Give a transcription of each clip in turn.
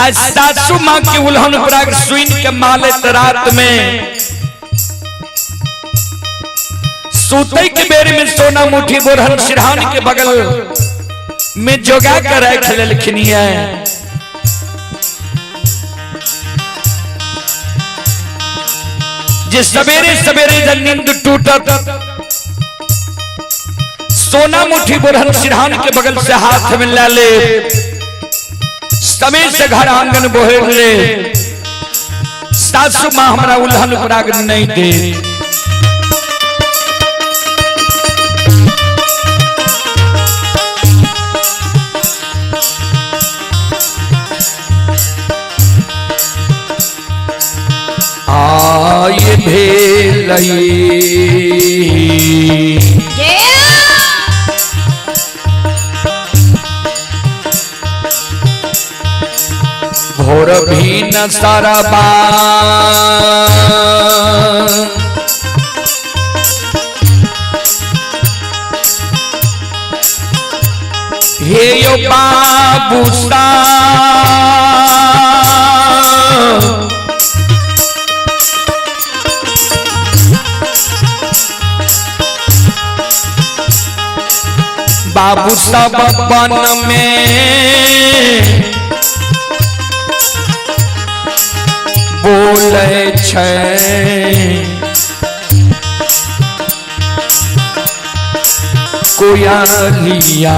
आज सासू माँ की उल्हन पराग सुइन के माले रात में सूते के बेर में सोना मुठी बोरहन सिरहान के बगल में जोगा कर रख लेलखिन है। जिस सवेरे सवेरे जब नींद टूटत सोना मुठी बोरहन सिरहान के बगल से हाथ में ले ले समय से घर आंगन बोहेर ले सासू माँ हमारा उल्हन पराग नहीं दे। आये भेलई भोर भी न सरबा हे यो बाबू सा बाबू सब बन में बोले कोयलिया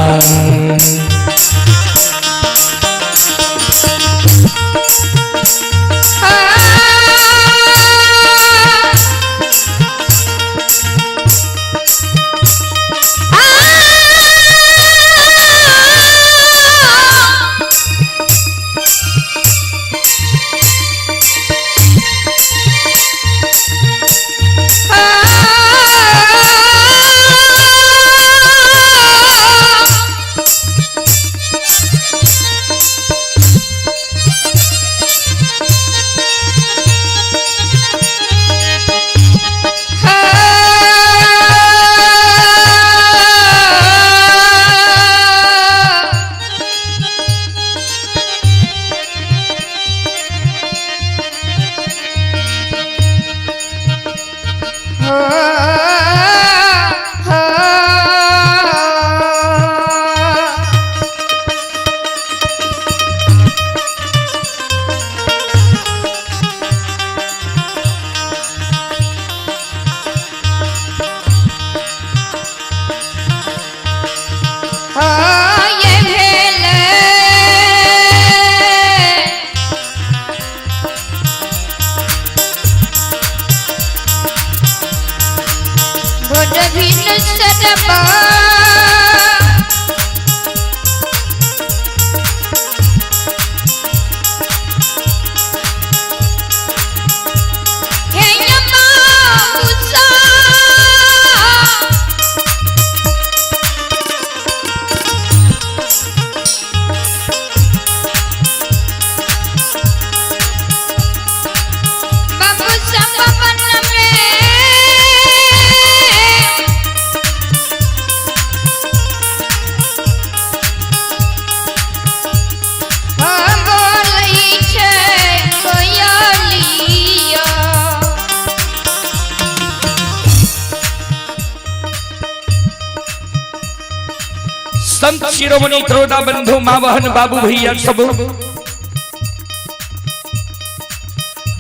संत शिरोमणि त्रोदा बंधु माँ बहन बाबू भैया सब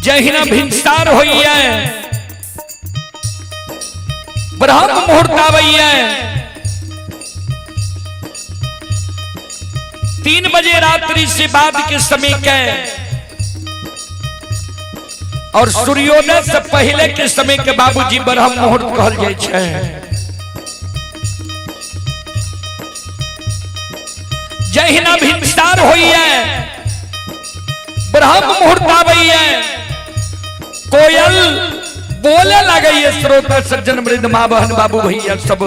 जहिना भिनसार होइए ब्रह्म मुहूर्त आवैया 3 बजे रात्रि से बाद के समय के और सूर्योदय से पहले के समय के बाबूजी ब्रह्म मुहूर्त कहल जाय छै। जहिना भिनसार होइए ब्रह्म मुहूर्त आवैया कोयल बोले लगे श्रोता सज्जन वृंद माँ बहन बाबू भैया सब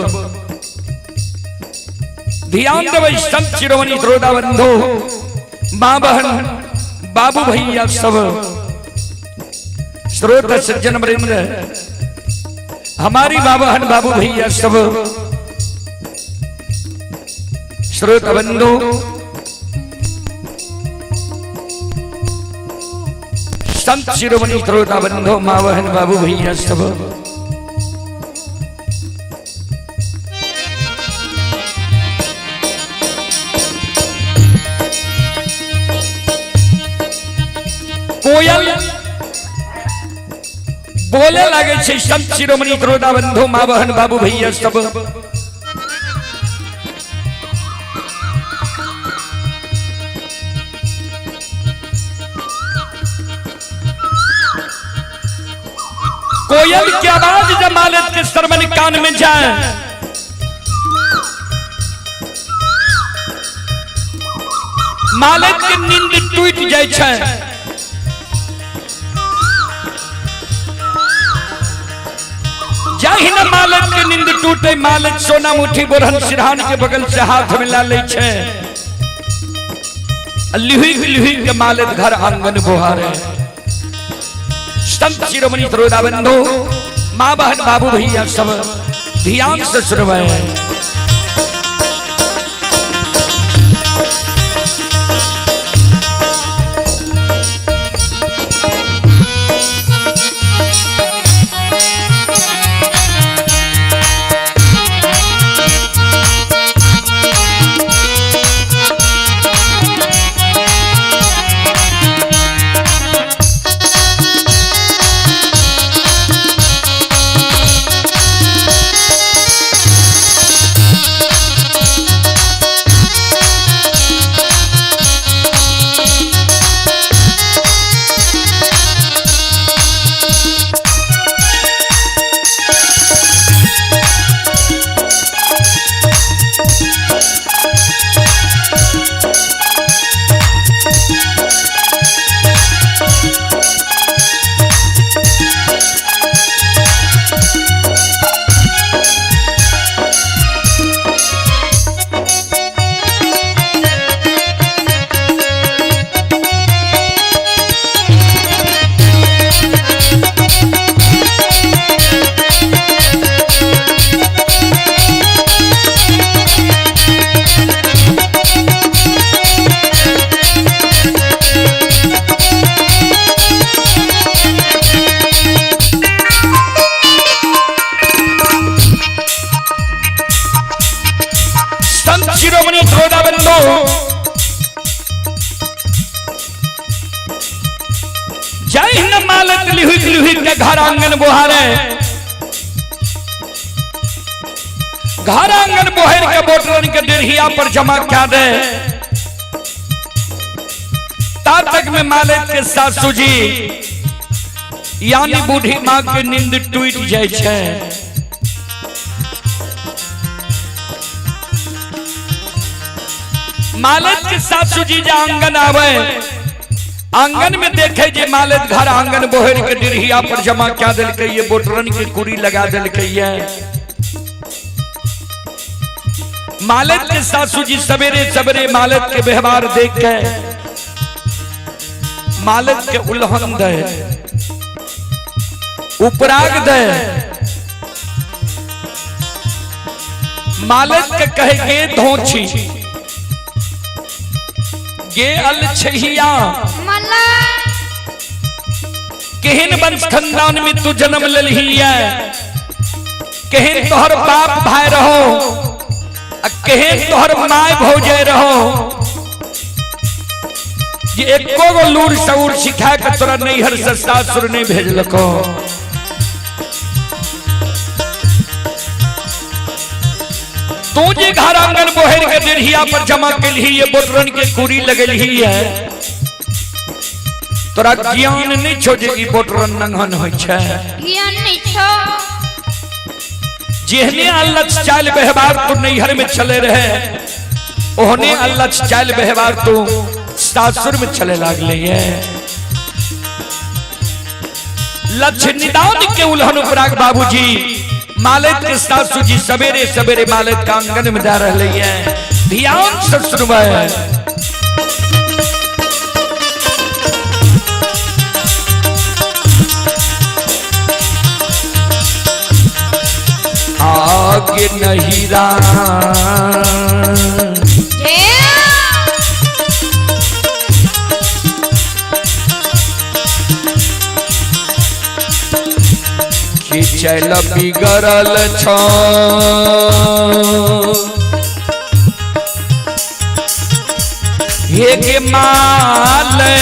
ध्यान देवे। संत शिरोमणि त्रोदा बंधु माँ बहन बाबू भैया सब श्रोता सज्जन वृंद हमारी माँ बहन बाबू भैया सब श्रोता बंधु संत शिरोमणि श्रोता बंधो माँ बहन बाबू भैया सब कोयल बोले लगे छे संत शिरोमणि श्रोता बंधो माँ बहन बाबू भैया सब कोयल की आवाज जब मालिक के सरमन कान में जाए मालिक की नींद टूट जाए छे जाहि न मालिक के नींद टूटे मालिक सोना मुठी बोरहन सिरहान के बगल से हाथ मिला ले छे लिहुई के मालिक घर आंगन बोहारे संत शिरोमणि श्रोता बंधु माँ बहन बाबू भैया सब ध्यान से सुनवाए जय हिंद मालिक लिहुई के घर आंगन बोहारे घर आंगन बोहर के बोतलन के डेढ़िया पर जमा क्या दे तब तक में मालिक के सासू जी यानी बूढ़ी माँ के नींद टूट जाए छे मालिक के सासू जी जा आंगन आवे आंगन में देखे जे मालिक घर आंगन बोहर के डिरहिया पर जमा क्या दिल के ये बोटरन की कुरी लगा दिल के ये मालिक के सासू जी सवेरे सवेरे मालिक के व्यवहार देख के मालिक के उल्हन दे उपराग दे मालिक के कहे गे धोछी गे अलछहिया केहन वंश खानदान में तू जन्म ललही है केहन तोहर बाप भाई रहो केहन तोहर माय भौजे रहो ये एको गो लूर सऊर सिखा के तोरा नैहर से सासुर नहीं भेजलको तू जे घर आंगन बोहर के डेढ़िया पर जमा के ली ये बोतरन के कुरी लगल ही है तोरा ज्ञान नहीं छो जे की बोतरन नंगन होय छै ज्ञान नहीं छो जेहने अल्लाह चाल व्यवहार तू नैहर में चले रहे ओहने अल्लाह चाल व्यवहार तू सासुर में चले लागले है लक्ष्य निदान के उल्हन उपराग बाबूजी मालिक के सासू जी सवेरे सवेरे मालिक का आंगन में जा रहे हैं ध्यान से सुनवाए आगे नहीं चल बिगड़ल छ हे गे माले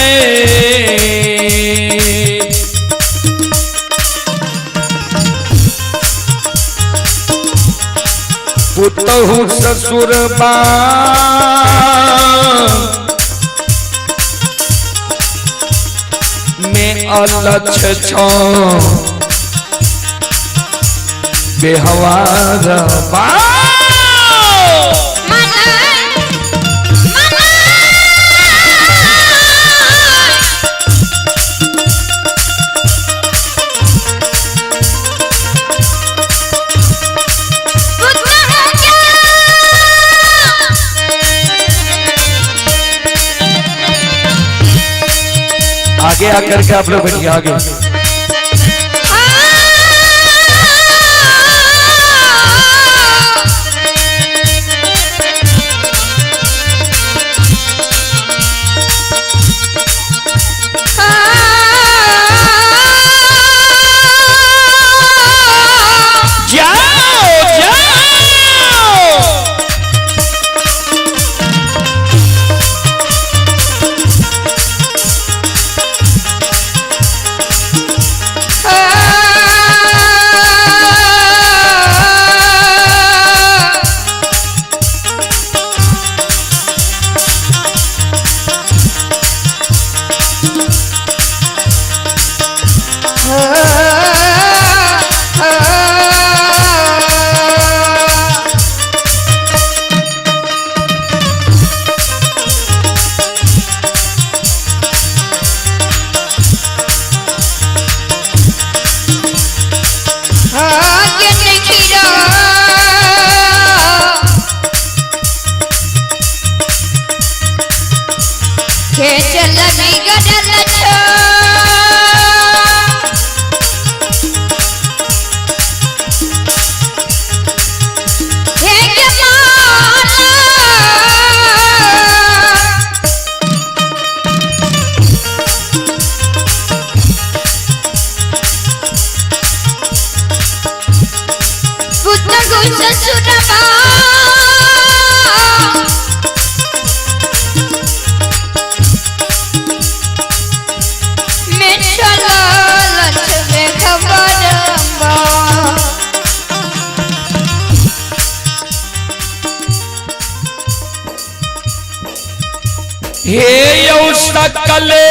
पुतहु ससुर बा में अलछ छो बेहवार बा आगे आकर के आप लोग बैठिए आगे हे यौ सकले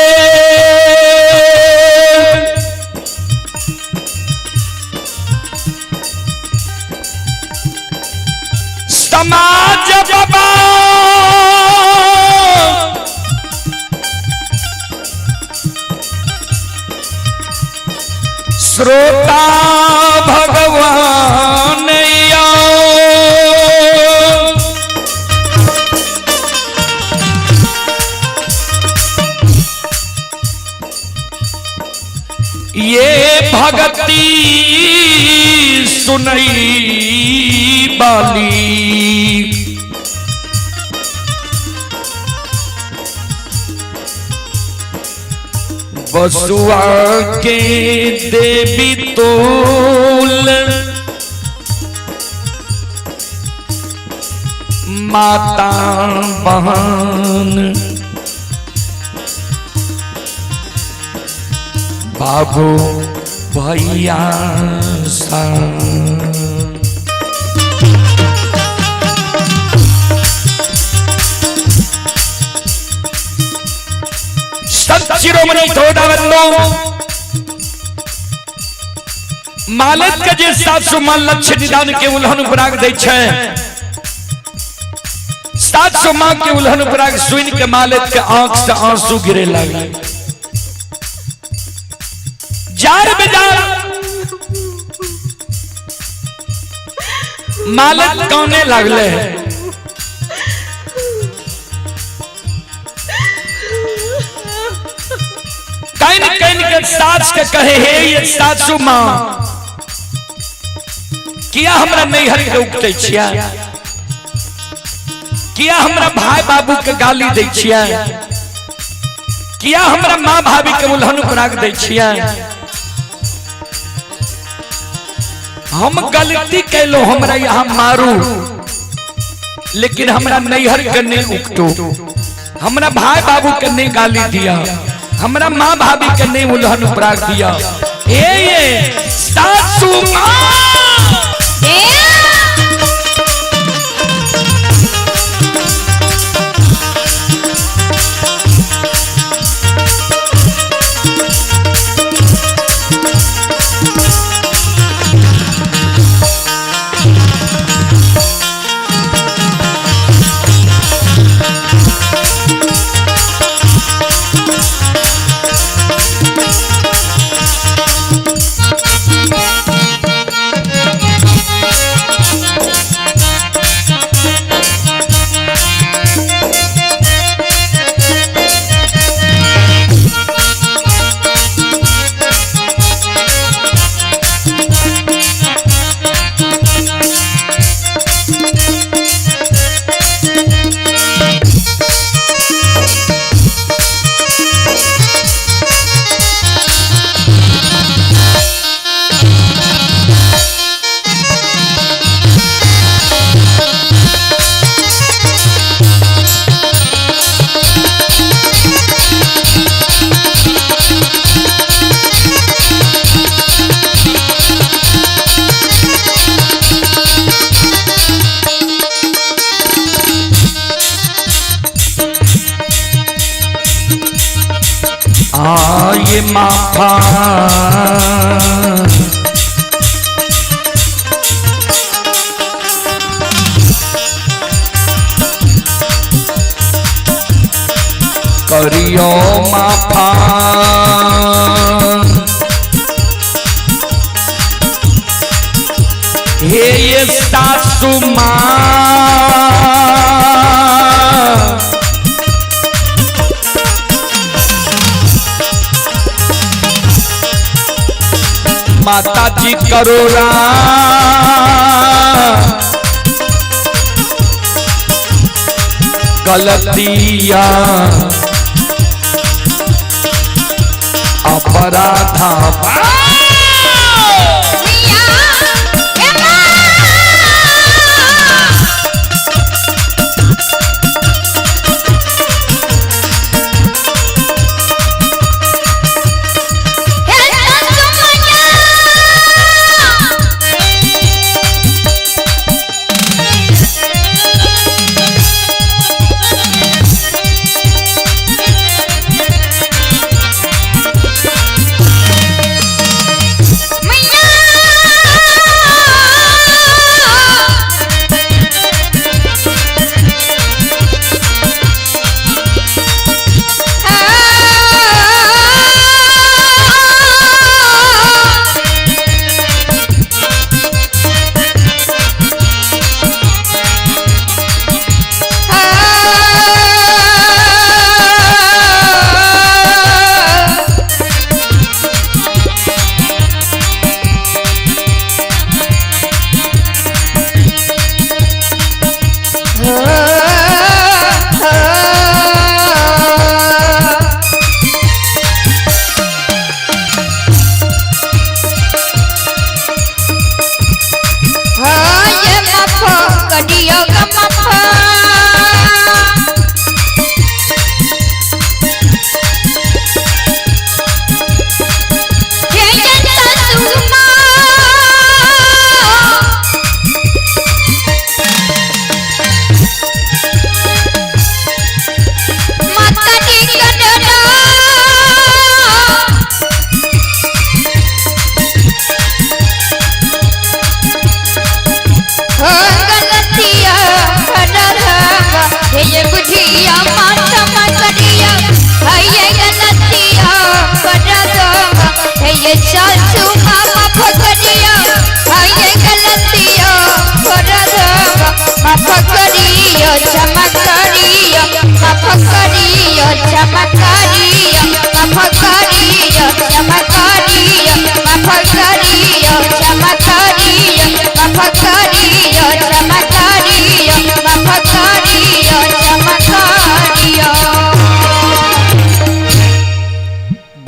समाज बाबा श्रोता भगवान ये भगती सुनई बाली बसुआ के देवी तोल माता बहन बाबू भैया सा शिरोमणि थोड़ावल्लो मालत के जे 700 मान लक्ष्य निदान के उल्हन उपराग दै छै 700 मां के उल्हन उपराग सुन के मालत के आंख से आंसू गिरे लगे जार बेजार मालत कौने लगले कैन कैन के सास के कहे हे ये 700 मां किया हमरा नैहर के उगते छिया किया हमरा भाई बाबू के गाली दै छिया किया हमरा मां भाभी के उल्हन उपराग दै छिया हम गलती कैलो हमरा यहाँ मारू, लेकिन हमरा नैहर के नहीं उकतो, हमरा भाई बाबू के नहीं गाली दिया, हमरा माँ भाभी के नहीं उल्हन उपराग दिया। ये सासू माँ ये माफा करियो माफा, हे ये सासू माँ माता जी करोड़ा गलतिया अपराधा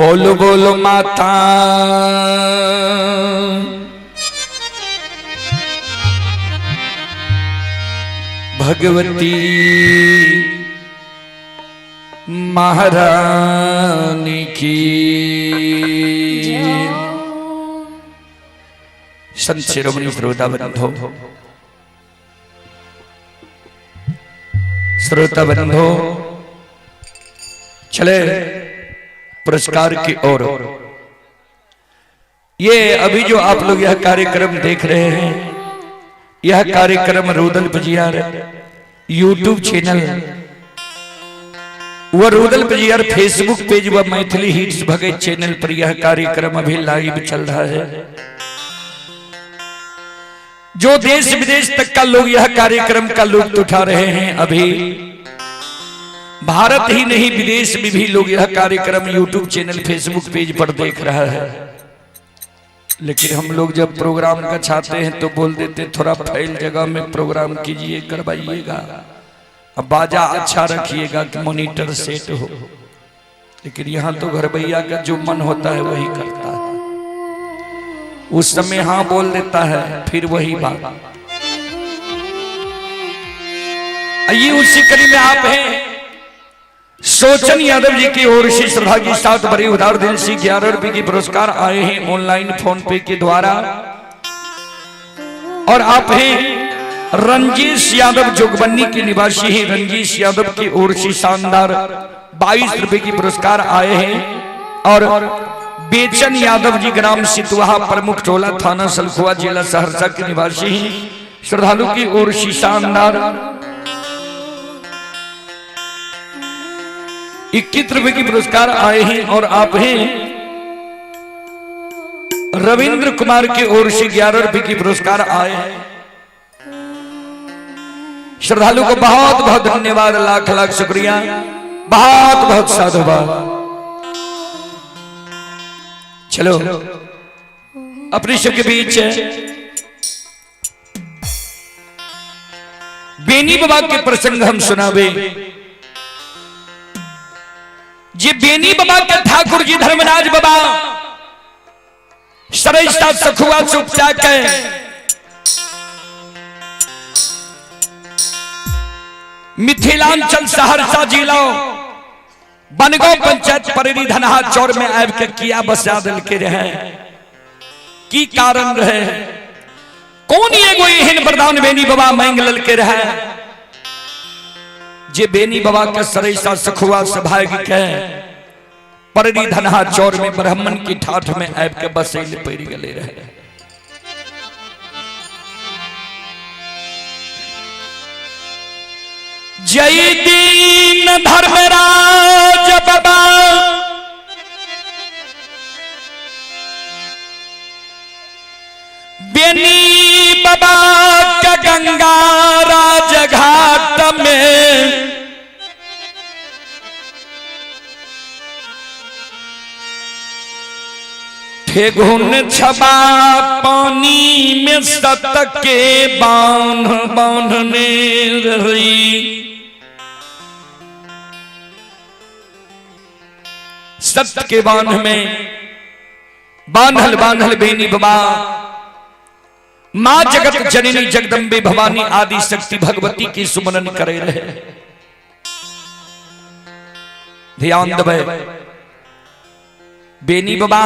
बोलो बोलो माता भगवती महारानी की। संत शिरोमणि श्रोता बंधो, श्रोता बंधो, चले पुरस्कार की ओर। ये अभी जो आप लोग यह कार्यक्रम देख रहे हैं, यह कार्यक्रम रुदल पजियार यूट्यूब चैनल व रुदल पजियार फेसबुक पेज व मैथिली हिट्स भगत चैनल पर यह कार्यक्रम अभी लाइव चल रहा है। जो देश विदेश तक का लोग यह कार्यक्रम का लुत्फ उठा रहे हैं। अभी भारत ही नहीं विदेश में भी लोग यह कार्यक्रम यूट्यूब चैनल फेसबुक पेज पर देख रहा है। लेकिन हम लोग जब प्रोग्राम का चाहते हैं तो बोल देते थोड़ा फैल जगह में प्रोग्राम कीजिए, करवाइएगा, अब बाजा अच्छा रखिएगा कि मॉनिटर सेट हो। लेकिन यहाँ तो घर भैया का जो मन होता है वही करता है। उस समय हाँ बोल देता है, फिर वही बात। ये उसी कड़ी में आप हैं। सोचन यादव जी की ओर से श्रद्धा की 7 बड़े उदार दिल से 11 रुपए की पुरस्कार आए हैं ऑनलाइन फोन पे के द्वारा। और आप हैं रंजीश यादव जोगबन्नी के निवासी हैं। रंजीश यादव की ओर से शानदार 22 रुपए की पुरस्कार आए हैं। और बेचन यादव जी ग्राम सितुहा प्रमुख टोला थाना सलखुआ जिला सहरसा के निवासी हैं। श्रद्धालु की ओर से शानदार 21 रुपए की पुरस्कार आए हैं। और आप हैं रविंद्र कुमार की ओर से 11 रुपए की पुरस्कार आए हैं। श्रद्धालु को बहुत बहुत धन्यवाद, लाख लाख शुक्रिया, बहुत बहुत साधुवाद। चलो अपने सबके बीच बेनी बाबा के प्रसंग हम सुनावे। जी बेनी बाबा के ठाकुर जी धर्मराज बाबा सरैसा सखुआ चुपचा के मिथिलांचल सहरसा जिला बनगांव पंचायत परेरी धनहा चौर में आब के किया बसा दिल के रहे। की कारण रहे, कौन एगो एहन वरदान बेनी बाबा मांग लल के रहे जे बेनी बाबा के सरैसा सखुआ सभाग के परेरी धनहा चौर में ब्राह्मण की ठाठ में आब के बसैल पड़ गए रहे। जय दीन धर्मराज बाबा बेनी बाबा का गंगा राज घाट में ठेगुन छबा पानी में सत के बांधने रही। सत्य के बांध में बांधल बांधल बेनी बाबा मां जगत जननी जगदम्बे भवानी आदि शक्ति भगवती की सुमरन करे रहे। ध्यान दबे बेनी बाबा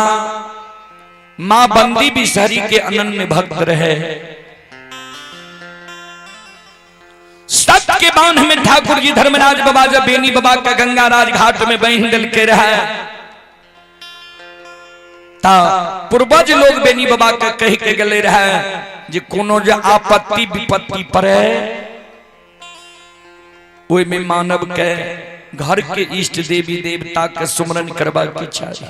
मां बंदी बिसहरी के अनन्य भक्त रहे। सत्य के बांध में ठाकुर जी धर्मराज बाबा जब बेनी बाबा का गंगा राज घाट में बहन डल के रहा ता पूर्वज लोग बेनी बाबा का कह के गले रहे जे कोनो जो आपत्ति विपत्ति पड़े ओई में मानव के घर के इष्ट देवी देवता के सुमरन करवा की चाहिए,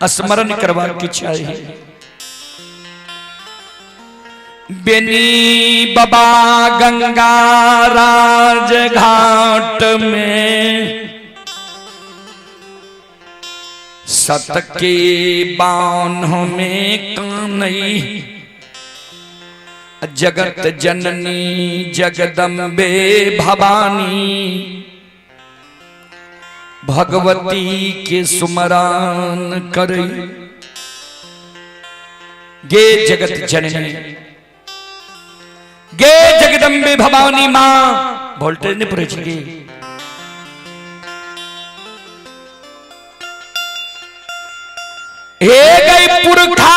स्मरण करवा की चाहिए। बेनी बाबा गंगा राज घाट में सत के बांध में कानई जगत जननी जगदम्बे भवानी भगवती के सुमरान करई। गे जगत जननी गे जगदम्बे भवानी माँ वोल्टेज ने पूरे छिगे हे गई पुरखा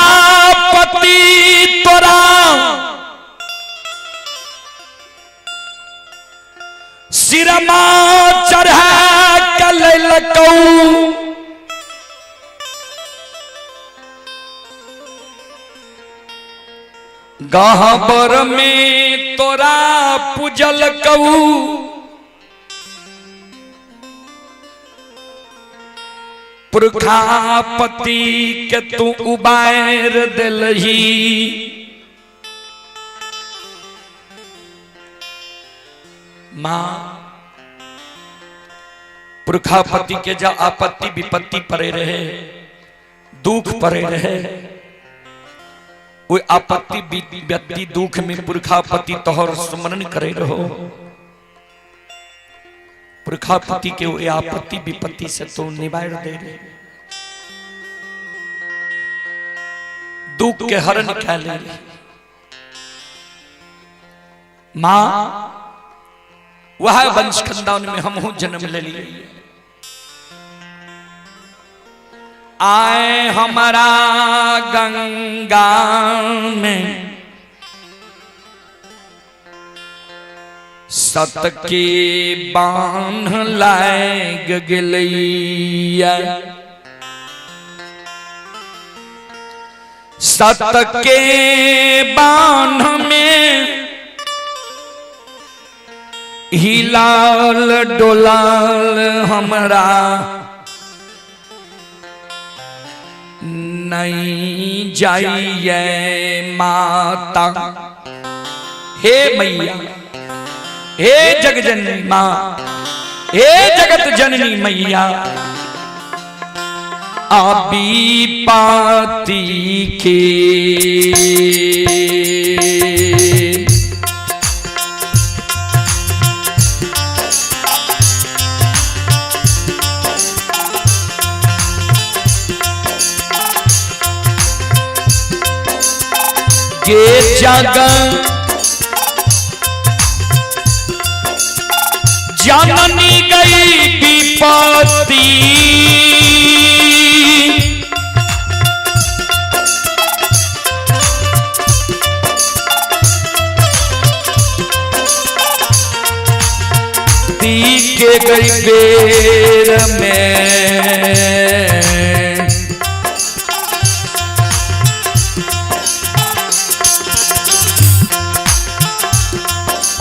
पति तोरा सिरमा चढ़ा कल लकऊ गहबर में तोरा पूजल कऊ पुरखापति के तू उबार दिलही माँ पुरखापति के जा आपत्ति विपत्ति पड़े रहे दुख पड़े रहे वो आपत्ति व्यक्ति दुख में पुरखापति तोहर स्मरण करे रहो पुरखापति के वो आपत्ति विपत्ति से तो निवार दे रहे दुख के हरण निकाले माँ वह वंश खानदान में हम जन्म ले लिए आए हमारा गंगा में सत के बांध लाग गलैया सत के बांध में हिलाल डोलाल हमरा नहीं जाइए माता हे मैया हे जगजननी माँ हे जगत जननी मैया आबी पाती के ये जगत जननी गई विपत्ति दी के गई बेर में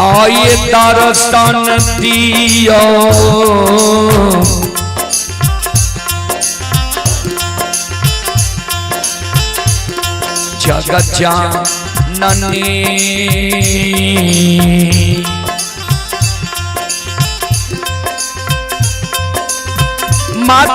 आइए दर्शन दियो जगत जननी माता